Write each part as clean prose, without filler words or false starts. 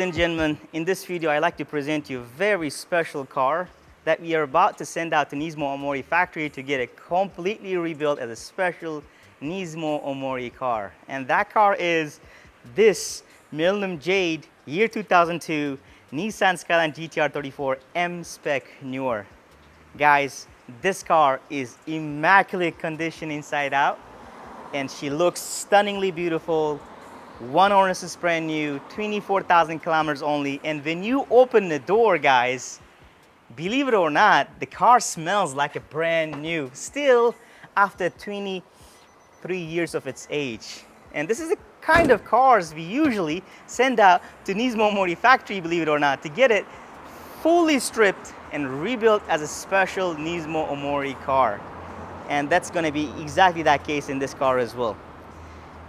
and gentlemen, in this video I'd like to present you a very special car that we are about to send out to NISMO Omori Factory to get it completely rebuilt as a special NISMO Omori car. And that car is this Millennium Jade year 2002 Nissan Skyline GT-R34 MSPEC NUR. Guys, this car is immaculate condition inside out and she looks stunningly beautiful. One owner's is brand new, 24,000 kilometers only. And when you open the door, guys, believe it or not, the car smells like a brand new, still after 23 years of its age. And this is the kind of cars we usually send out to NISMO Omori Factory, believe it or not, to get it fully stripped and rebuilt as a special NISMO Omori car. And that's going to be exactly that case in this car as well.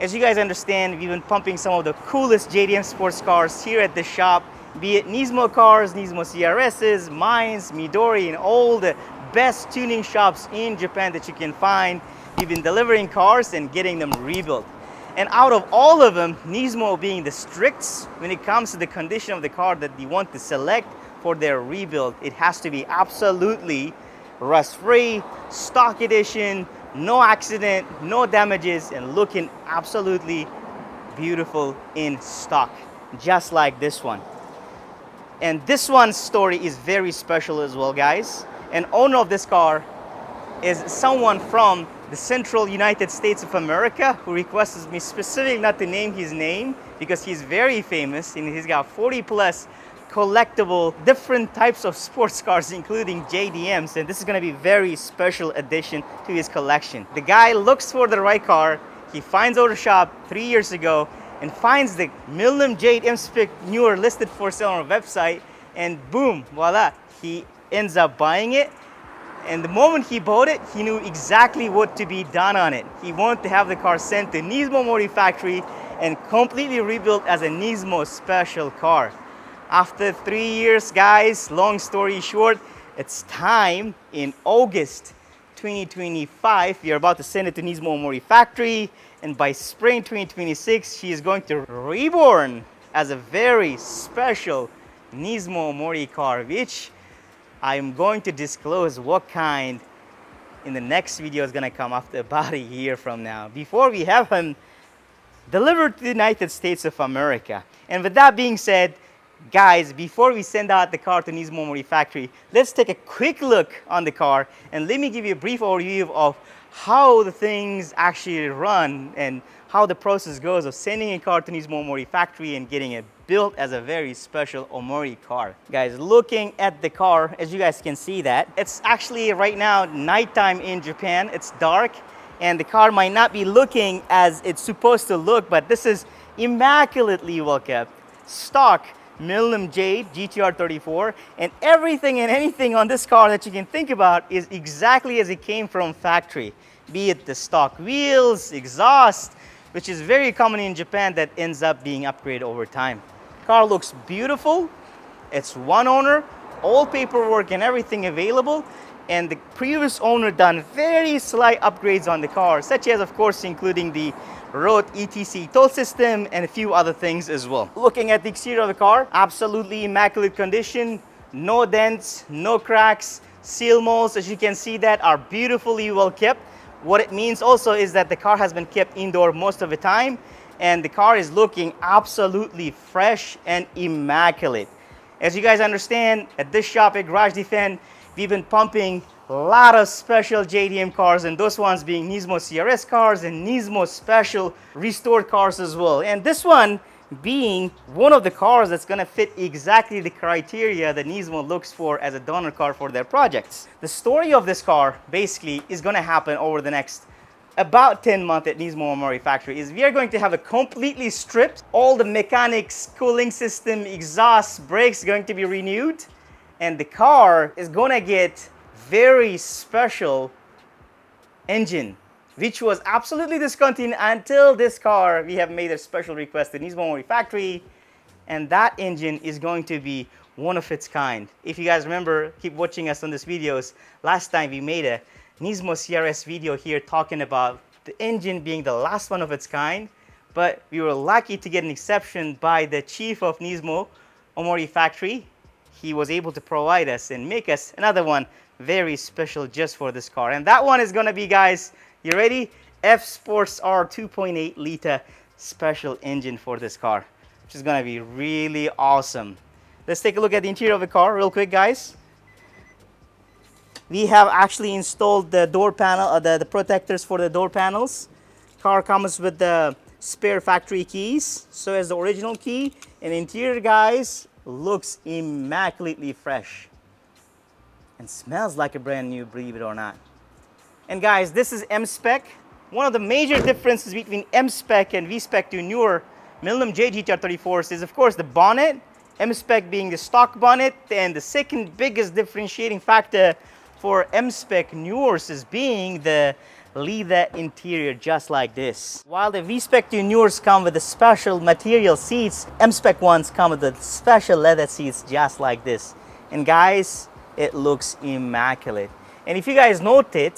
As you guys understand, we've been pumping some of the coolest JDM sports cars here at the shop, be it NISMO cars, NISMO CRSs, Mines, Midori, and all the best tuning shops in Japan that you can find. We've been delivering cars and getting them rebuilt. And out of all of them, NISMO being the strictest when it comes to the condition of the car that you want to select for their rebuild, it has to be absolutely rust-free, stock edition, no accident, no damages, and looking absolutely beautiful in stock, just like this one. And this one's story is very special as well, guys. And owner of this car is someone from the central United States of America who requested me specifically not to name his name because he's very famous and he's got 40 plus collectible different types of sports cars, including JDMs, and this is going to be a very special addition to his collection. The guy looks for the right car, he finds our shop 3 years ago and finds the Millennium Jade MSPEC NUR listed for sale on our website, and boom, voila, he ends up buying it. And the moment he bought it, he knew exactly what to be done on it. He wanted to have the car sent to NISMO Omori Factory and completely rebuilt as a NISMO special car. After 3 years, guys, long story short, it's time in August 2025. We are about to send it to NISMO Omori Factory, and by spring 2026, she is going to reborn as a very special NISMO Omori car, which I'm going to disclose what kind in the next video is going to come after about a year from now, before we have him delivered to the United States of America. And with that being said, guys, before we send out the car to NISMO Omori Factory, let's take a quick look on the car and let me give you a brief overview of how the things actually run and how the process goes of sending a car to NISMO Omori Factory and getting it built as a very special Omori car. Guys, looking at the car, as you guys can see that, it's actually right now nighttime in Japan. It's dark and the car might not be looking as it's supposed to look, but this is immaculately well kept. Stock Millennium Jade GT-R34, and everything and anything on this car that you can think about is exactly as it came from factory. Be it the stock wheels, exhaust, which is very common in Japan that ends up being upgraded over time. Car looks beautiful. It's one owner, all paperwork and everything available, and the previous owner done very slight upgrades on the car, such as, of course, including the road ETC toll system and a few other things as well. Looking at the exterior of the car, absolutely immaculate condition, no dents, no cracks, seal molds, as you can see, that are beautifully well kept. What it means also is that the car has been kept indoor most of the time, and the car is looking absolutely fresh and immaculate. As you guys understand, at this shop at Garage Defend, we've been pumping a lot of special JDM cars, and those ones being NISMO CRS cars and NISMO special restored cars as well. And this one being one of the cars that's going to fit exactly the criteria that NISMO looks for as a donor car for their projects. The story of this car basically is going to happen over the next about 10 months at NISMO Omori Factory. Is we are going to have a completely stripped, all the mechanics, cooling system, exhaust, brakes going to be renewed, and the car is going to get very special engine, which was absolutely discontinued until this car. We have made a special request to NISMO Omori Factory, and that engine is going to be one of its kind. If you guys remember, keep watching us on these videos. Last time we made a NISMO CRS video here talking about the engine being the last one of its kind, but we were lucky to get an exception by the chief of NISMO Omori Factory, he was able to provide us and make us another one very special just for this car. And that one is going to be, guys, you ready? F Sports R 2.8 liter special engine for this car, which is going to be really awesome. Let's take a look at the interior of the car real quick, guys. We have actually installed the door panel, the protectors for the door panels. Car comes with the spare factory keys, so as the original key. And interior, guys, looks immaculately fresh and smells like a brand new, believe it or not. And guys, this is MSPEC. One of the major differences between MSPEC and VSPEC to newer Millennium J GTR34s is, of course, the bonnet. MSPEC being the stock bonnet, and the second biggest differentiating factor for MSPEC NURs is being the leather interior, just like this. While the VSPEC NURs come with the special material seats, MSPEC ones come with the special leather seats, just like this. And guys, it looks immaculate. And if you guys noted,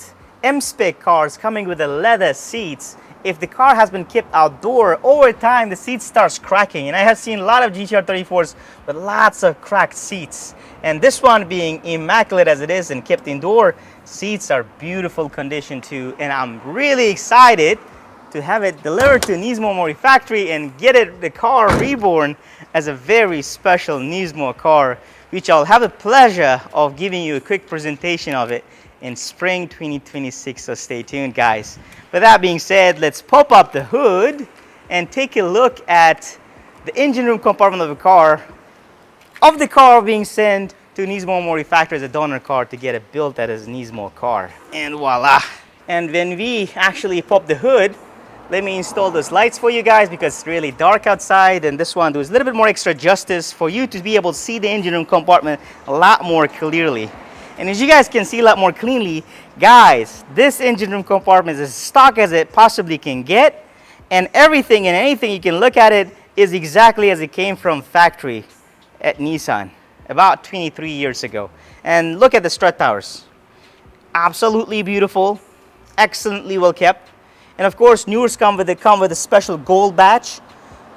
MSPEC cars coming with the leather seats, if the car has been kept outdoor, over time the seat starts cracking. And I have seen a lot of GTR34s with lots of cracked seats. And this one, being immaculate as it is and kept indoor, seats are beautiful condition too. And I'm really excited to have it delivered to NISMO OMORI Factory and get the car reborn as a very special NISMO car, which I'll have the pleasure of giving you a quick presentation of it in spring 2026, so stay tuned, guys. With that being said, let's pop up the hood and take a look at the engine room compartment of the car being sent to NISMO OMORI Factory as a donor car to get it built as a NISMO car. And voila! And when we actually pop the hood, let me install those lights for you guys because it's really dark outside, and this one does a little bit more extra justice for you to be able to see the engine room compartment a lot more clearly. And as you guys can see a lot more cleanly, guys, this engine room compartment is as stock as it possibly can get, and everything and anything you can look at it is exactly as it came from factory at Nissan about 23 years ago. And look at the strut towers. Absolutely beautiful, excellently well kept. And of course, NURs come with a special gold badge,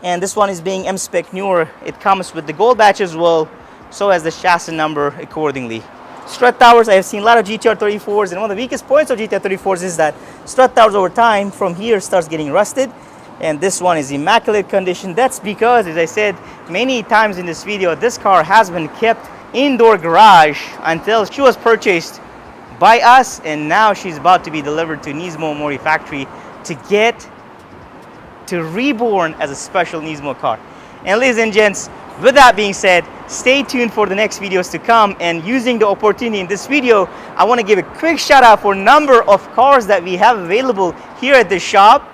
and this one is being MSPEC NUR. It comes with the gold badge as well, so as the chassis number accordingly. Strut towers, I have seen a lot of GTR34s, and one of the weakest points of GTR34s is that strut towers over time from here starts getting rusted, and this one is immaculate condition. That's because, as I said many times in this video, this car has been kept indoor garage until she was purchased by us, and now she's about to be delivered to NISMO OMORI Factory to reborn as a special NISMO car. And ladies and gents, with that being said, stay tuned for the next videos to come. And using the opportunity in this video, I want to give a quick shout out for a number of cars that we have available here at the shop.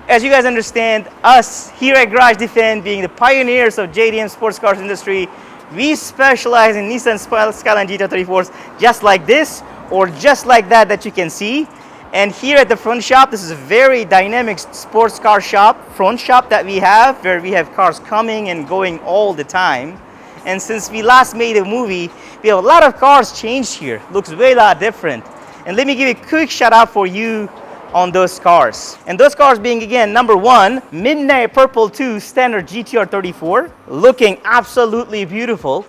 As you guys understand, us here at Garage Defend, being the pioneers of JDM sports cars industry, we specialize in Nissan Skyline GTR34s just like this, or just like that you can see. And here at the front shop, this is a very dynamic sports car shop, front shop that we have, where we have cars coming and going all the time. And since we last made a movie, we have a lot of cars changed here. Looks way a lot different. And let me give you a quick shout out for you on those cars. And those cars being, again, number one, Midnight Purple 2 Standard GTR34, looking absolutely beautiful.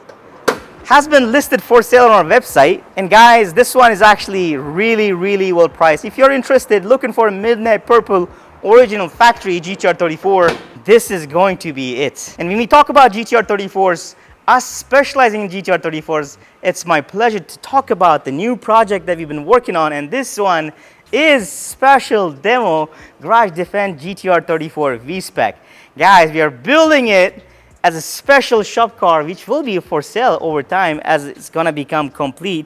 Has been listed for sale on our website. And guys, this one is actually really well priced. If you're interested, looking for a Midnight Purple original factory GTR34, this is going to be it. And when we talk about GTR34s, us specializing in GTR34s, it's my pleasure to talk about the new project that we've been working on. And this one is special demo Garage Defend GTR34 VSPEC. Guys, we are building it as a special shop car, which will be for sale over time as it's gonna become complete.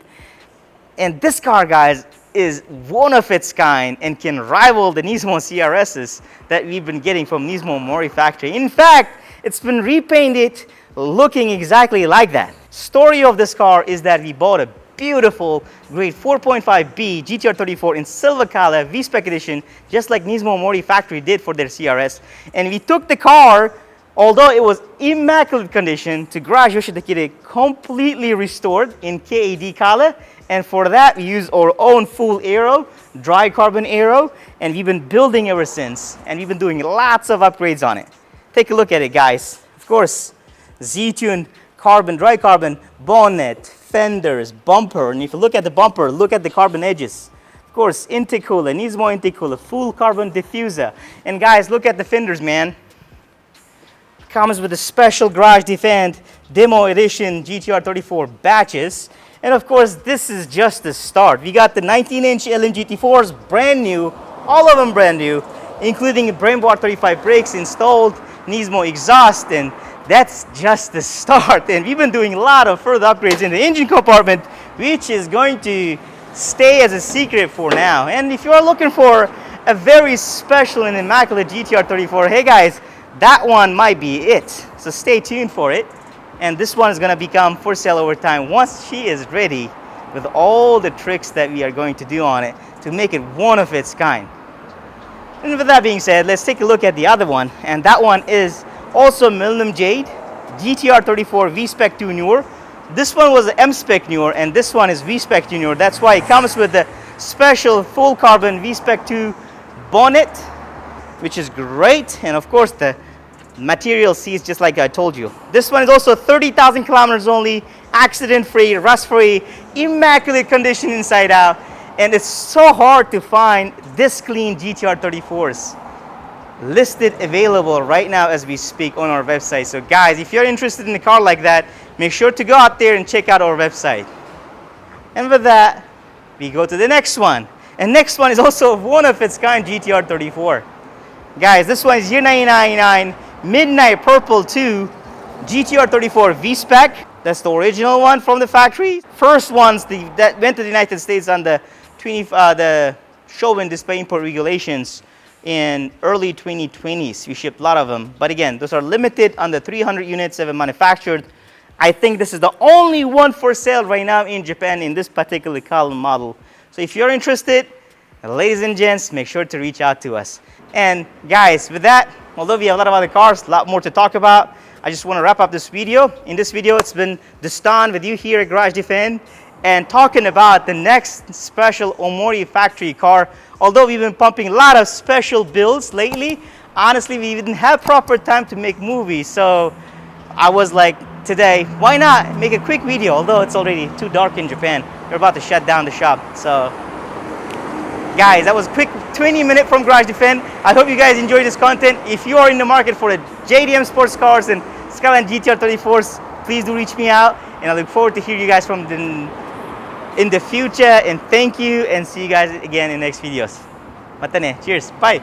And this car, guys, is one of its kind and can rival the NISMO CRSs that we've been getting from NISMO OMORI Factory. In fact, it's been repainted looking exactly like that. Story of this car is that we bought a beautiful grade 4.5B GTR34 in silver color VSPEC edition, just like NISMO OMORI Factory did for their CRS. And we took the car, although it was immaculate condition, to Garage Yoshi to get it completely restored in KAD color. And for that, we use our own full aero, dry carbon aero, and we've been building ever since. And we've been doing lots of upgrades on it. Take a look at it, guys. Of course, Z-Tune carbon, dry carbon, bonnet, fenders, bumper. And if you look at the bumper, look at the carbon edges. Of course, intercooler, NISMO intercooler, full carbon diffuser. And guys, look at the fenders, man. Comes with a special Garage Defend Demo Edition GTR 34 batches. And of course, this is just the start. We got the 19-inch LMGT4s, brand new, all of them brand new, including Brembo R35 brakes installed, NISMO exhaust, and that's just the start. And we've been doing a lot of further upgrades in the engine compartment, which is going to stay as a secret for now. And if you are looking for a very special and immaculate GTR 34, hey guys, that one might be it. So stay tuned for it. And this one is going to become for sale over time once she is ready with all the tricks that we are going to do on it to make it one of its kind. And with that being said, let's take a look at the other one. And that one is also Millennium Jade GTR 34 VSPEC NUR. This one was an MSPEC NUR and this one is VSPEC NUR. That's why it comes with the special full carbon VSPEC 2 bonnet, which is great. And of course the material seats just like I told you. This one is also 30,000 kilometers only, accident-free, rust-free, immaculate condition inside out. And it's so hard to find this clean GTR 34s listed available right now as we speak on our website. So guys, if you're interested in a car like that, make sure to go out there and check out our website. And with that, we go to the next one. And next one is also one of its kind GTR 34. Guys, this one is year 1999, Midnight Purple 2 GTR 34 VSPEC. That's the original one from the factory. First ones that went to the United States on the show and display import regulations in early 2020s. We shipped a lot of them. But again, those are limited on the 300 units that were manufactured. I think this is the only one for sale right now in Japan in this particular column model. So if you're interested, ladies and gents, make sure to reach out to us. And guys, with that, although we have a lot of other cars, a lot more to talk about, I just want to wrap up this video. In this video, it's been Destan with you here at Garage Defend and talking about the next special Omori factory car. Although we've been pumping a lot of special builds lately, honestly, we didn't have proper time to make movies. So I was like, today, why not make a quick video? Although it's already too dark in Japan. We're about to shut down the shop. So guys, that was a quick 20-minute from Garage Defend. I hope you guys enjoyed this content. If you are in the market for the JDM sports cars and Skyline GTR 34s, please do reach me out. And I look forward to hear you guys from in the future. And thank you, and see you guys again in the next videos. Mata ne. Cheers. Bye.